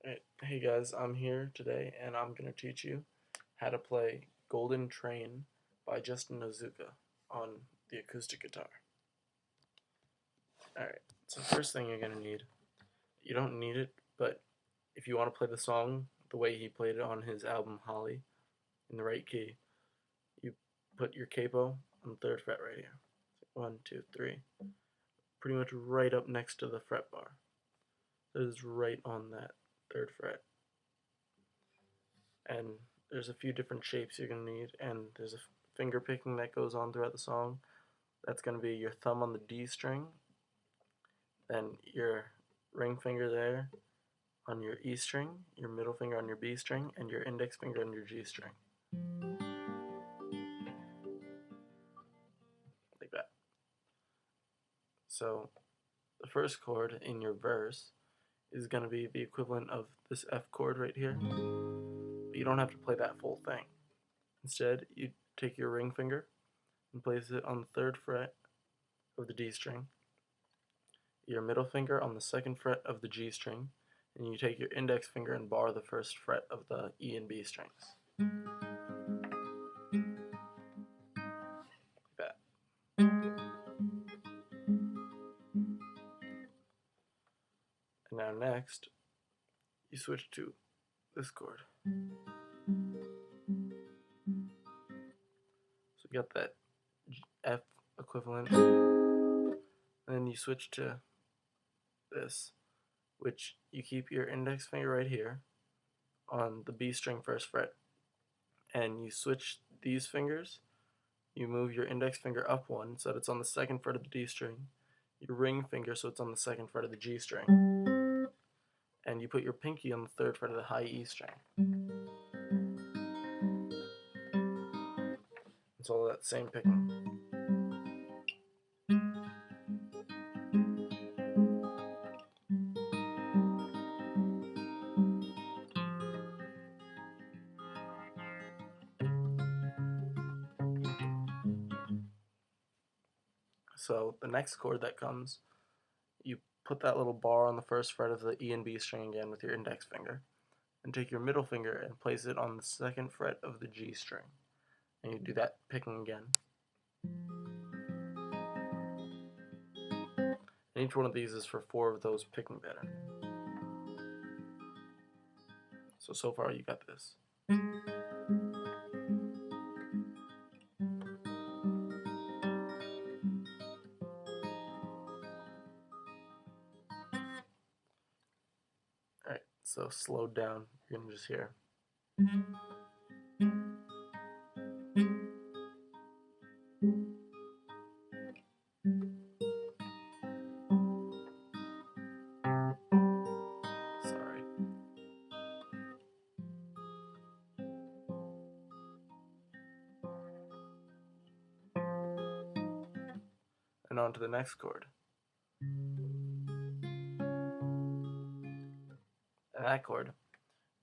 Alright, hey guys, I'm here today and I'm going to teach you how to play Golden Train by Justin Nozuka on the acoustic guitar. Alright, so first thing you're going to need, you don't need it, but if you want to play the song the way he played it on his album Holly in the right key, you put your capo on the 3rd fret right here. 1, 2, 3. Pretty much right up next to the fret bar. That is right on that 3rd fret. And there's a few different shapes you're going to need, and there's a finger picking that goes on throughout the song. That's going to be your thumb on the D string, then your ring finger there on your E string, your middle finger on your B string, and your index finger on your G string. Like that. So the first chord in your verse is going to be the equivalent of this F chord right here, but you don't have to play that full thing. Instead, you take your ring finger and place it on the 3rd fret of the D string, your middle finger on the 2nd fret of the G string, and you take your index finger and bar the 1st fret of the E and B strings. Like that. And now next, you switch to this chord. So you got that F equivalent, and then you switch to this, which you keep your index finger right here on the B string 1st fret, and you switch these fingers. You move your index finger up 1 so that it's on the 2nd fret of the D string, your ring finger so it's on the 2nd fret of the G string, and you put your pinky on the 3rd fret of the high E string. It's all that same picking. So the next chord that comes, you put that little bar on the 1st fret of the E and B string again with your index finger, and take your middle finger and place it on the 2nd fret of the G string, and you do that picking again. And each one of these is for 4 of those picking pattern. So far you got this. Alright, so slowed down, you're going to just hear. Sorry. And on to the next chord. And that chord,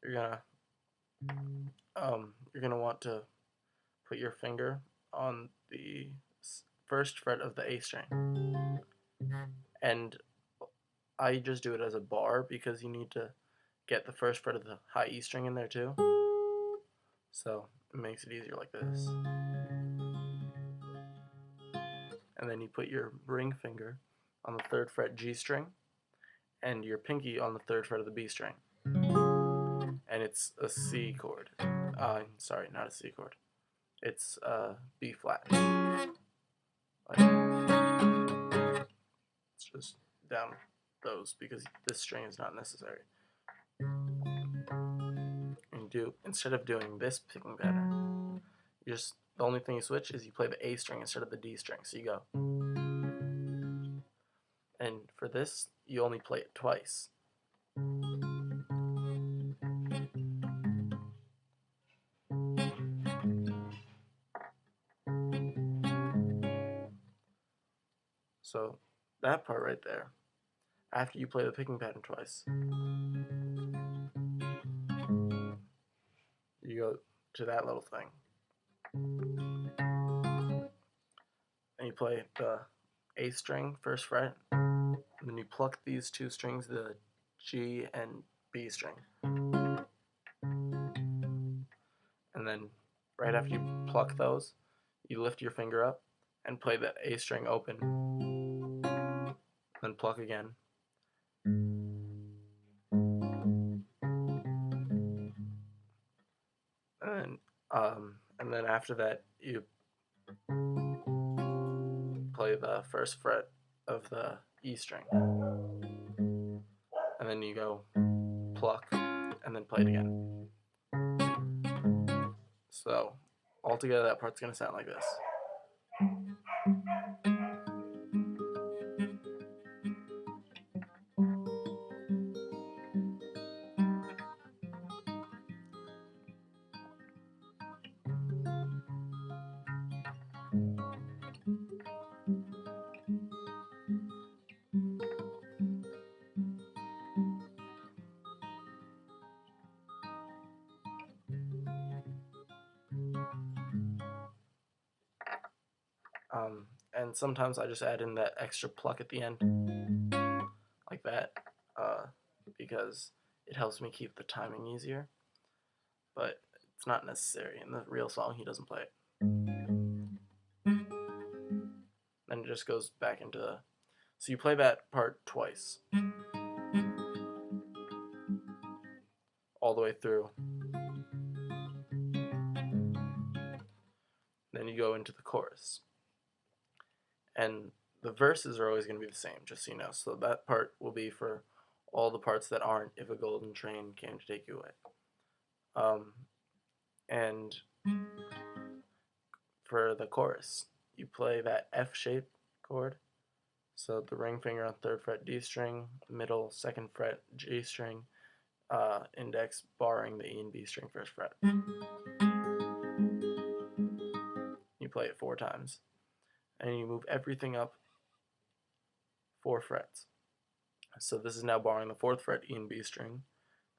you're gonna want to put your finger on the 1st fret of the A string, and I just do it as a bar because you need to get the 1st fret of the high E string in there too, so it makes it easier like this. And then you put your ring finger on the 3rd fret G string and your pinky on the 3rd fret of the B string, and it's a C chord. Sorry, not a C chord. It's B flat. It's just down those because this string is not necessary. And instead of doing this picking pattern, the only thing you switch is you play the A string instead of the D string. So you go. And for this, you only play it twice. So that part right there, after you play the picking pattern twice, you go to that little thing, and you play the A string 1st fret, and then you pluck these 2 strings, the G and B string. And then right after you pluck those, you lift your finger up and play the A string open, then pluck again. And then after that, you play the first fret of the E string, and then you go pluck, and then play it again. So altogether, that part's going to sound like this. And sometimes I just add in that extra pluck at the end, like that, because it helps me keep the timing easier, but it's not necessary. In the real song, he doesn't play it. Then it just goes back into the... So you play that part twice, all the way through. Then you go into the chorus. And the verses are always going to be the same, just so you know. So that part will be for all the parts that aren't "If a Golden Train Came to Take You Away." And for the chorus, you play that F-shaped chord. So the ring finger on 3rd fret D string, middle 2nd fret G string, index barring the E and B string 1st fret. You play it 4 times. And you move everything up 4 frets. So this is now barring the 4th fret E and B string.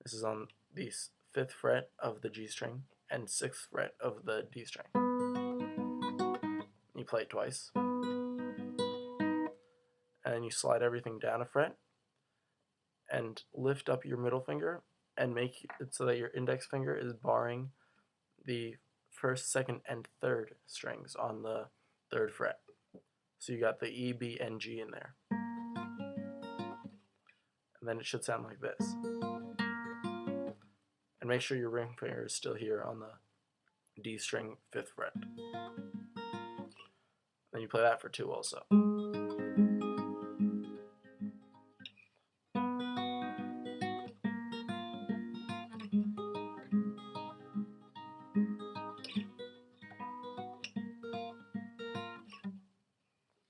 This is on the 5th fret of the G string and 6th fret of the D string. You play it twice. And you slide everything down a fret and lift up your middle finger and make it so that your index finger is barring the 1st, 2nd, and 3rd strings on the 3rd fret. So you got the E, B, and G in there. And then it should sound like this. And make sure your ring finger is still here on the D string 5th fret. Then you play that for 2 also.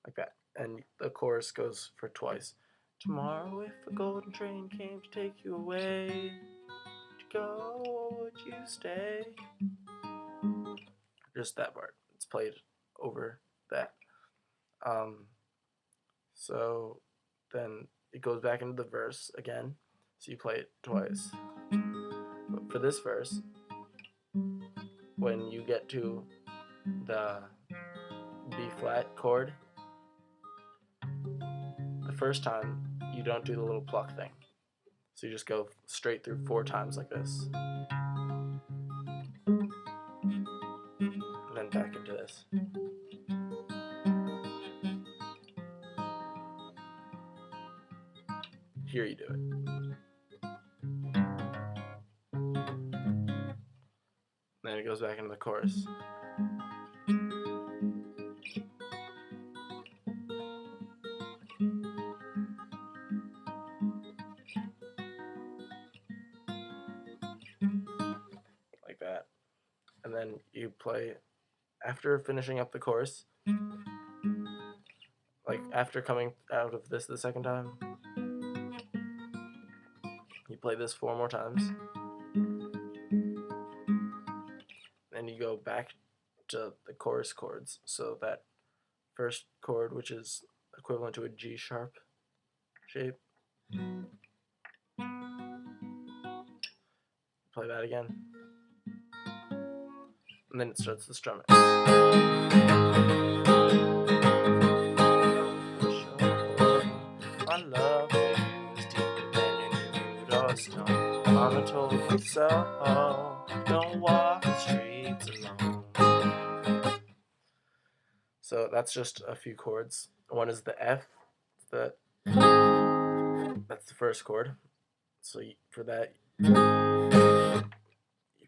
Like that. And the chorus goes for twice. Tomorrow if a golden train came to take you away, would you go or would you stay? Just that part. It's played over that. So then it goes back into the verse again. So you play it twice. But for this verse, when you get to the B flat chord, the first time you don't do the little pluck thing. So you just go straight through 4 times like this. And then back into this. Here you do it. Then it goes back into the chorus. Like that. And then you play, after finishing up the chorus, like after coming out of this the second time, you play this 4 more times. Then you go back to the chorus chords. So that first chord, which is equivalent to a G sharp shape, play that again. And then it starts to strum it. My love for you is deeper than you knew or snow. Mama told me so. Don't walk the streets alone. So that's just a few chords. One is the F. That's the first chord. So for that, you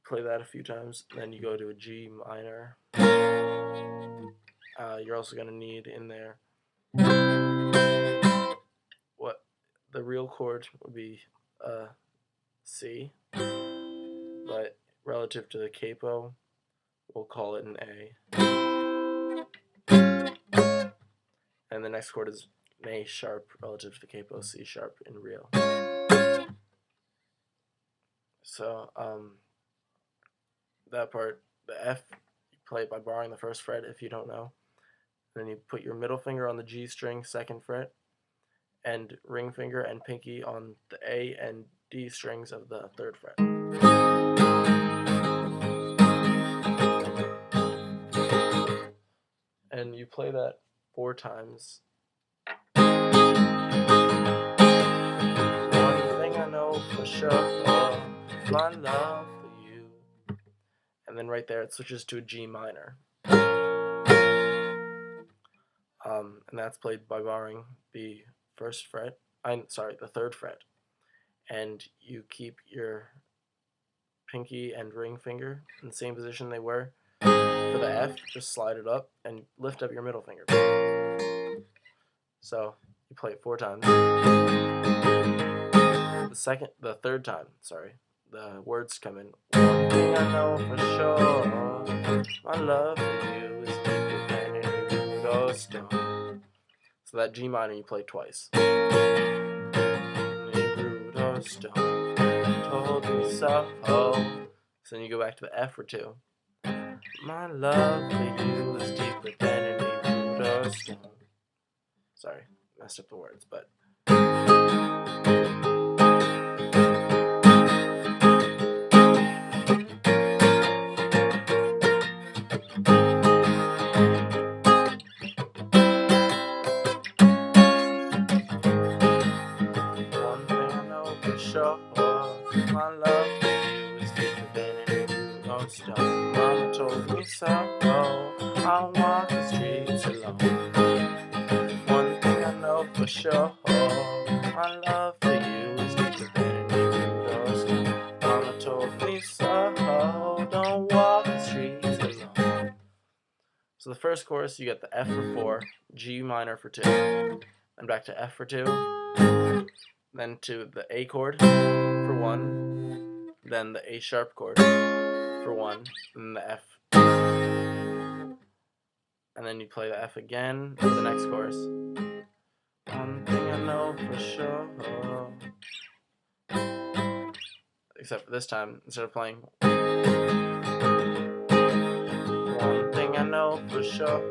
play that a few times. Then you go to a G minor. You're also going to need in there what the real chord would be C, but relative to the capo, we'll call it an A. And the next chord is an A sharp relative to the capo, C sharp in real. So that part, the F, you play it by borrowing the first fret if you don't know. Then you put your middle finger on the G string, 2nd fret, and ring finger and pinky on the A and D strings of the 3rd fret. And you play that 4 times. One thing I know for sure, my love for you. And then right there it switches to a G minor. And that's played by borrowing the 1st fret, the 3rd fret. And you keep your pinky and ring finger in the same position they were. For the F, just slide it up and lift up your middle finger. So you play it 4 times. The 3rd time, the words come in. One thing I know for sure, my love for you is deeper than any root or stone. So that G minor you play twice. Any root or stone told me so. So then you go back to the F for 2. My love for you is deeper than any root or stone. Sorry, messed up the words, but one thing I know for sure, my love for you is deeper than any root or stone. Mama told me so, I'll walk the streets alone. One thing I know for sure, my love for you is deeper than any root or stone. Mama told me so, don't walk the streets alone. So the first chorus, you get the F for 4, G minor for 2, and back to F for 2, then to the A chord for 1, then the A sharp chord for 1, and the F. And then you play the F again for the next chorus. One thing I know for sure. Except for this time, instead of playing one thing I know for sure,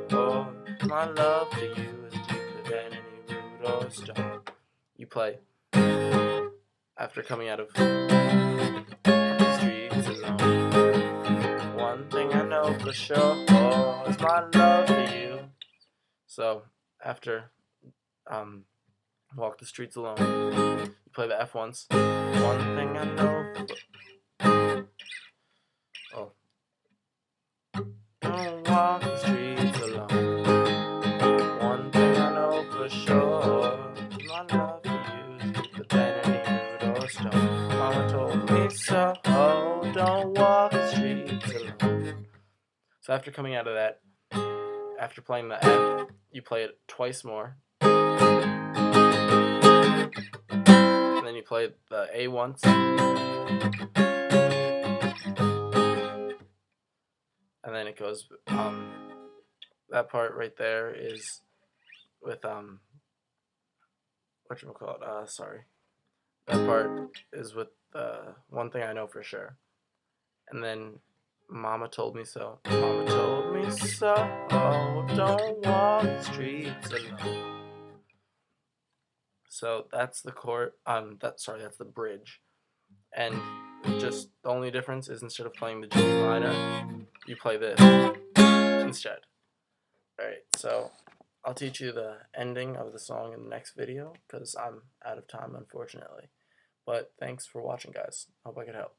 my love for you is deeper than any root or stone. You play after coming out of the streets alone. One thing I know for sure is my love for you. So after walk the streets alone, you play the F once. One thing I know don't walk the streets alone. One thing I know for sure, my love for you is deeper than any root or stone. Mama told me so, don't walk the streets alone. So after coming out of that, after playing the F, you play it twice more. And then you play the A once. And then it goes, that part right there is with, whatchamacallit, that part is with, one thing I know for sure. And then, Mama told me so. Mama told me so, don't walk the streets alone. So that's the chord, that's the bridge. And just the only difference is instead of playing the G minor, you play this instead. Alright, so I'll teach you the ending of the song in the next video because I'm out of time, unfortunately. But thanks for watching, guys. Hope I could help.